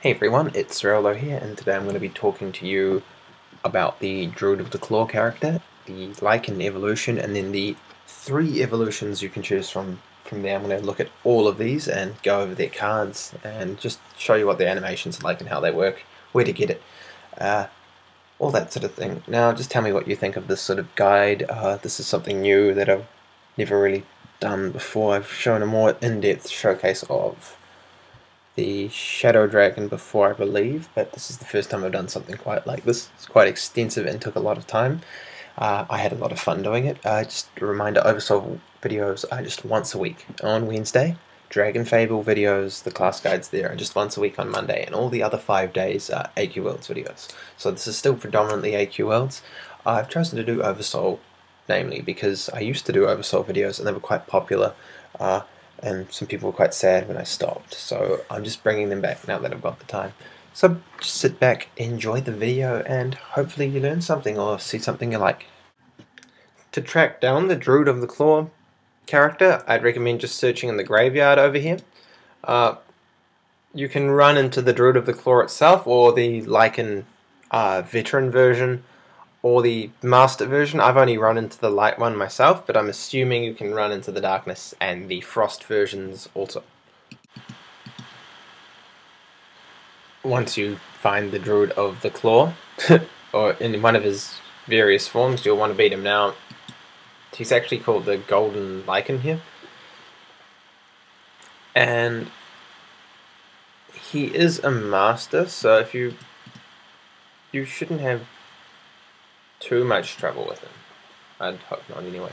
Hey everyone, it's Rolo here, and today I'm going to be talking to you about the Druid of the Claw character, the Lycan evolution, and then the 3 evolutions you can choose from. From there I'm going to look at all of these and go over their cards and just show you what the animations are like and how they work, where to get it, all that sort of thing. Now just tell me what you think of this sort of guide. This is something new that I've never really done before. I've shown a more in-depth showcase of the Shadow Dragon before, I believe, but this is the first time I've done something quite like this. It's quite extensive and took a lot of time. I had a lot of fun doing it. Just a reminder, Oversoul videos are just once a week on Wednesday. Dragon Fable videos, the class guides there, are just once a week on Monday, and all the other 5 days are AQ Worlds videos. So this is still predominantly AQ Worlds. I've chosen to do Oversoul, namely, because I used to do Oversoul videos and they were quite popular. And some people were quite sad when I stopped, so I'm just bringing them back now that I've got the time. So just sit back, enjoy the video, and hopefully you learn something or see something you like. To track down the Druid of the Claw character, I'd recommend just searching in the graveyard over here. You can run into the Druid of the Claw itself, or the Lycan veteran version, or the master version. I've only run into the light one myself, but I'm assuming you can run into the darkness and the frost versions also. Once you find the Druid of the Claw, or in one of his various forms, you'll want to beat him. Now, he's actually called the Golden Lycan here, and he is a master, so if you shouldn't have too much trouble with him. I'd hope not anyway.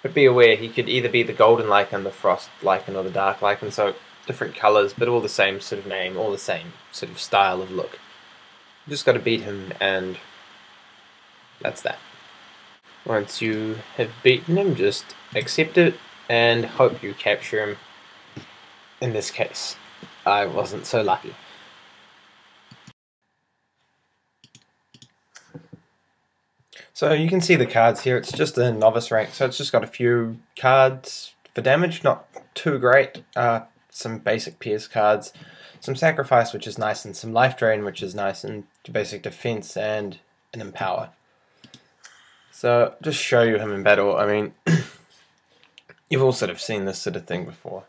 But be aware, he could either be the Golden Lycan, the Frost Lycan, or the Dark Lycan, so different colours, but all the same sort of name, all the same sort of style of look. You just got to beat him, and that's that. Once you have beaten him, just accept it, and hope you capture him. In this case, I wasn't so lucky. So you can see the cards here. It's just a novice rank, so it's just got a few cards for damage, not too great. Some basic pierce cards, some sacrifice, which is nice, and some life drain, which is nice, and basic defense and an empower. So just show you him in battle. I mean, you've all sort of seen this sort of thing before.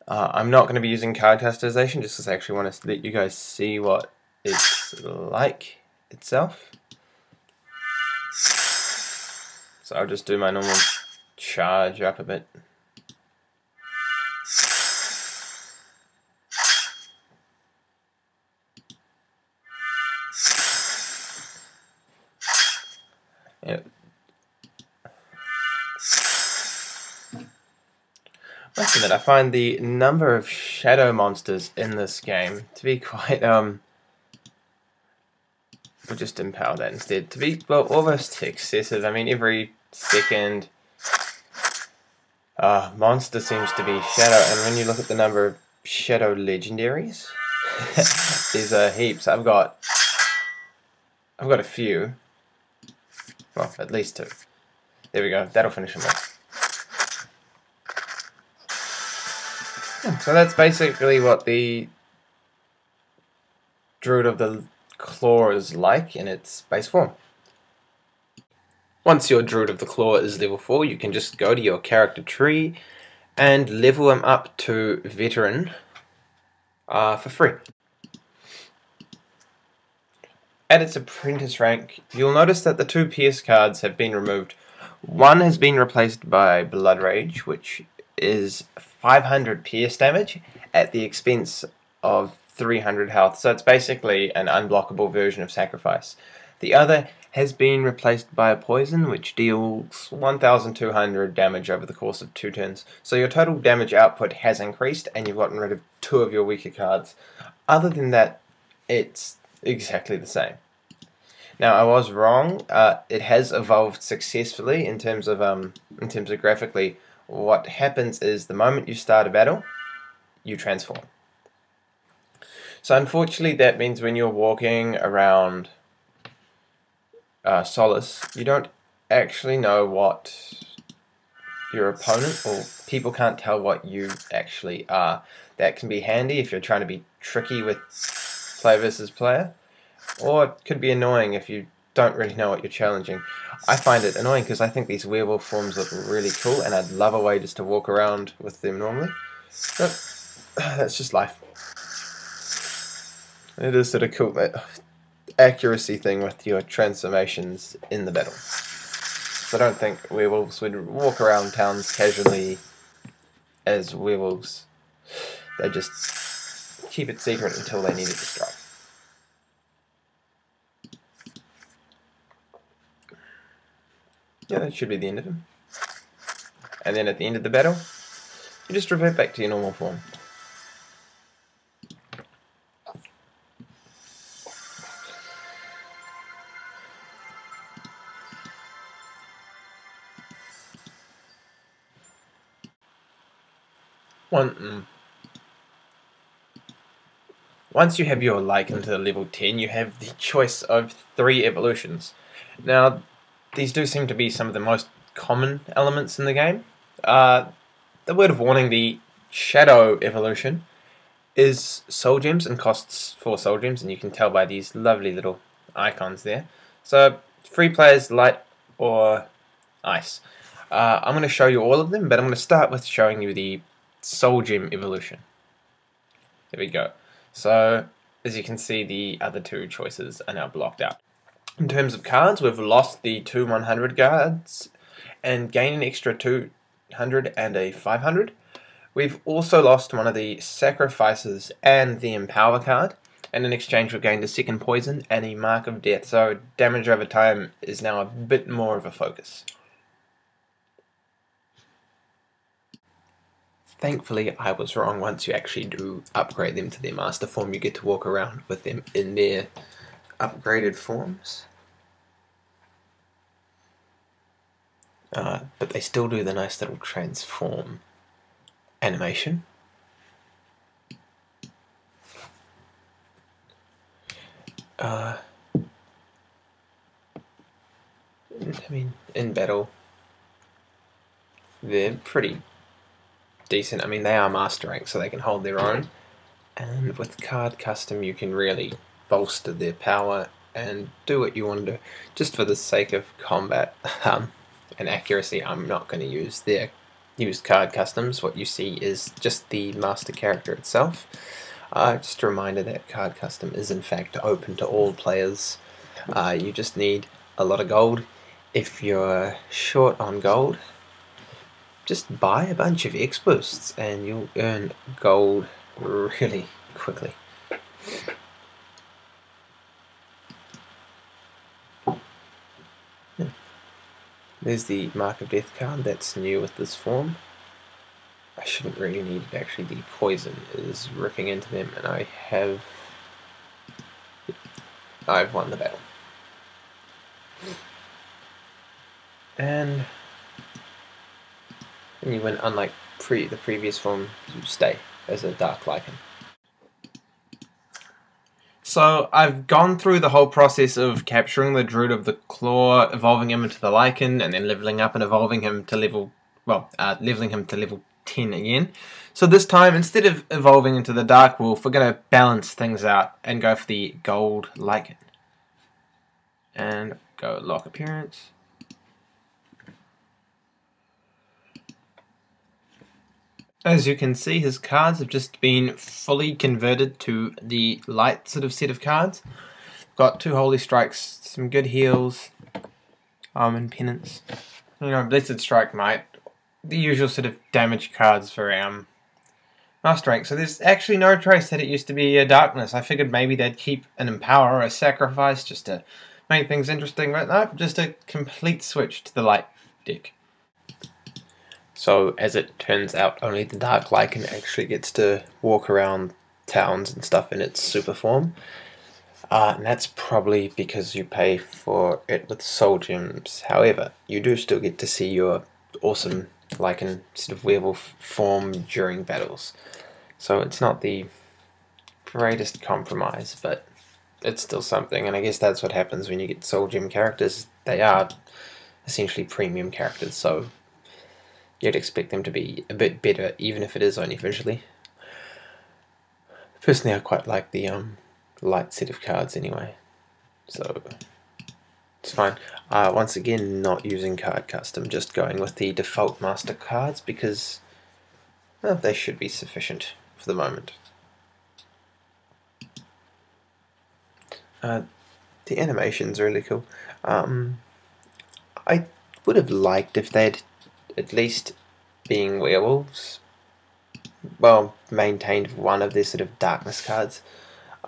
I'm not going to be using card customization just because I actually want to let you guys see what it's like itself. So I'll just do my normal charge up a bit. Yep. Must admit, I find the number of shadow monsters in this game to be quite, we'll just empower that instead, to be, well, almost excessive. I mean, every second monster seems to be shadow, and when you look at the number of shadow legendaries, there's heaps. I've got a few. Well, at least 2. There we go. That'll finish him off. So that's basically what the Druid of the Claw is like in its base form. Once your Druid of the Claw is level 4, you can just go to your character tree and level him up to Veteran for free. At its Apprentice rank, you'll notice that the 2 Pierce cards have been removed. One has been replaced by Blood Rage, which is 500 Pierce damage at the expense of 300 health, so it's basically an unblockable version of Sacrifice. The other has been replaced by a Poison, which deals 1200 damage over the course of 2 turns. So your total damage output has increased, and you've gotten rid of 2 of your weaker cards. Other than that, it's exactly the same. Now, I was wrong. It has evolved successfully in terms of graphically. What happens is the moment you start a battle, you transform. So unfortunately, that means when you're walking around Solace, you don't actually know what your opponent, or people can't tell what you actually are. that can be handy if you're trying to be tricky with player versus player, or it could be annoying if you don't really know what you're challenging. I find it annoying because I think these werewolf forms look really cool, and I'd love a way just to walk around with them normally. But that's just life. It is sort of cool, that accuracy thing with your transformations in the battle. So I don't think werewolves would walk around towns casually as werewolves. They just keep it secret until they need it to strike. Yeah, that should be the end of him. And then at the end of the battle, you just revert back to your normal form. Once you have your Lycan to level 10, you have the choice of 3 evolutions. Now, these do seem to be some of the most common elements in the game. The word of warning, the Shadow evolution is soul gems and costs 4 soul gems, and you can tell by these lovely little icons there. So, free players, light or ice. I'm going to show you all of them, but I'm going to start with showing you the soul gem evolution. There we go. So, as you can see, the other 2 choices are now blocked out. In terms of cards, we've lost the 2 100 cards and gained an extra 200 and a 500. We've also lost one of the sacrifices and the empower card, and in exchange we've gained a 2nd poison and a mark of death, so damage over time is now a bit more of a focus. Thankfully, I was wrong. Once you actually do upgrade them to their master form, you get to walk around with them in their upgraded forms. But they still do the nice little transform animation. I mean, in battle, they're pretty decent. I mean, they are master rank, so they can hold their own. And with card custom, you can really bolster their power and do what you want to do. Just for the sake of combat and accuracy, I'm not going to use their used card customs. What you see is just the master character itself. Just a reminder that card custom is in fact open to all players. You just need a lot of gold. If you're short on gold, just buy a bunch of X boosts and you'll earn gold really quickly. Yeah. There's the Mark of Death card, that's new with this form. I shouldn't really need it actually, the poison is ripping into them and I've won the battle. And you win, unlike the previous form, you stay as a Dark Lycan. So I've gone through the whole process of capturing the Druid of the Claw, evolving him into the Lycan, and then leveling up and evolving him to level 10 again. So this time, instead of evolving into the Dark Wolf, we're going to balance things out and go for the Gold Lycan. And go lock appearance. As you can see, his cards have just been fully converted to the light sort of set of cards. Got 2 Holy Strikes, some good heals, and penance. You know, Blessed Strike, Might, the usual sort of damage cards for master rank. So there's actually no trace that it used to be a darkness. I figured maybe they'd keep an empower or a sacrifice just to make things interesting, but no, just a complete switch to the light deck. So, as it turns out, only the Dark Lycan actually gets to walk around towns and stuff in its super form. And that's probably because you pay for it with soul gems. However, you do still get to see your awesome Lycan sort of werewolf form during battles. So it's not the greatest compromise, but it's still something. And I guess that's what happens when you get soul gem characters. They are essentially premium characters, so you'd expect them to be a bit better, even if it is only visually. Personally, I quite like the light set of cards anyway, so it's fine. Once again, not using card custom, just going with the default master cards because they should be sufficient for the moment. The animation's really cool. I would have liked if they'd at least, being werewolves, well, maintained one of their sort of darkness cards.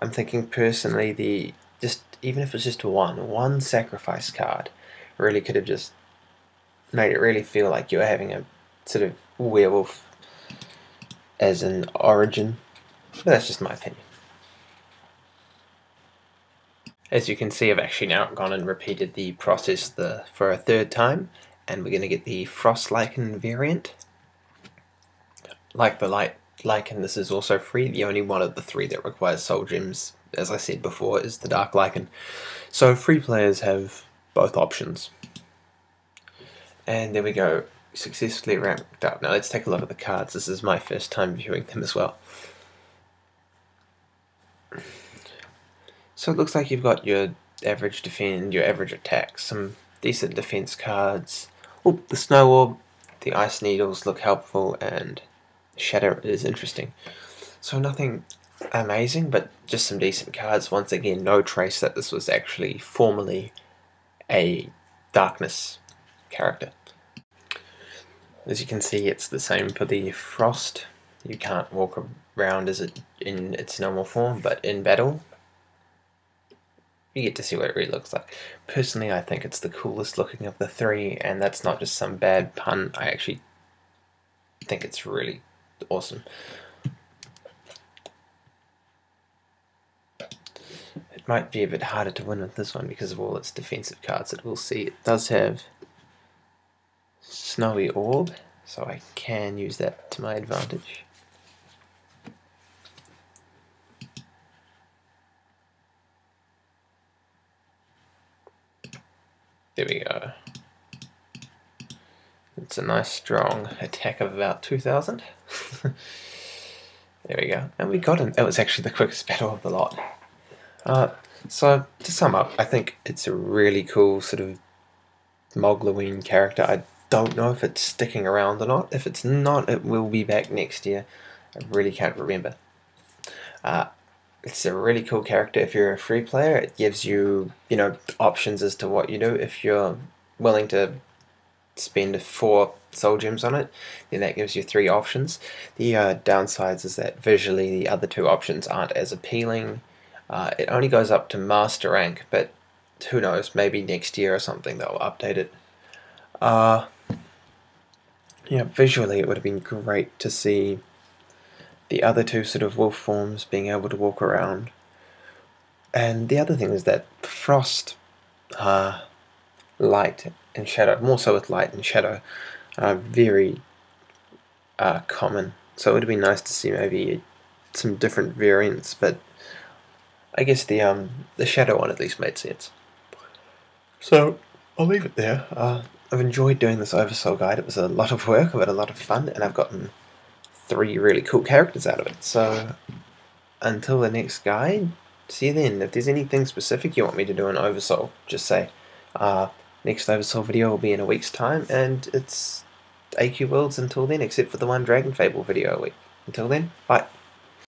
I'm thinking personally, just even if it's just one sacrifice card, really could have just made it really feel like you're having a sort of werewolf as an origin. But that's just my opinion. As you can see, I've actually now gone and repeated the process for a third time, and we're going to get the Frost Lycan variant. Like the Light Lycan, this is also free. The only one of the three that requires soul gems, as I said before, is the Dark Lycan. So free players have both options. And there we go, successfully ranked up. Now let's take a look at the cards. This is my first time viewing them as well. So it looks like you've got your average defend, your average attack, some decent defense cards. Oh, the Snow Orb, the Ice Needles look helpful, and Shatter is interesting. So nothing amazing, but just some decent cards. Once again, no trace that this was actually formerly a darkness character. As you can see, it's the same for the Frost. You can't walk around as it in its normal form, but in battle, you get to see what it really looks like. Personally, I think it's the coolest looking of the three, and that's not just some bad pun. I actually think it's really awesome. It might be a bit harder to win with this one because of all its defensive cards that we'll see. It does have Snowy Orb, so I can use that to my advantage. There we go. It's a nice strong attack of about 2000. There we go. And we got him. That was actually the quickest battle of the lot. So to sum up, I think it's a really cool sort of Mogloween character. I don't know if it's sticking around or not. If it's not, it will be back next year. I really can't remember. It's a really cool character if you're a free player. It gives you, options as to what you do. If you're willing to spend 4 soul gems on it, then that gives you 3 options. The downsides is that visually the other 2 options aren't as appealing. It only goes up to master rank, but who knows, maybe next year or something they'll update it. Visually it would have been great to see the other 2 sort of wolf forms being able to walk around. And the other thing is that Frost, Light and Shadow, more so with Light and Shadow, are very common. So it would have been nice to see maybe some different variants, but I guess the Shadow one at least made sense. So I'll leave it there. I've enjoyed doing this Oversoul guide. It was a lot of work, I've had a lot of fun, and I've gotten 3 really cool characters out of it. So until the next guide, see you then. If there's anything specific you want me to do in Oversoul, just say. Next Oversoul video will be in a week's time, and it's AQ Worlds until then, except for the one Dragon Fable video a week. Until then, bye.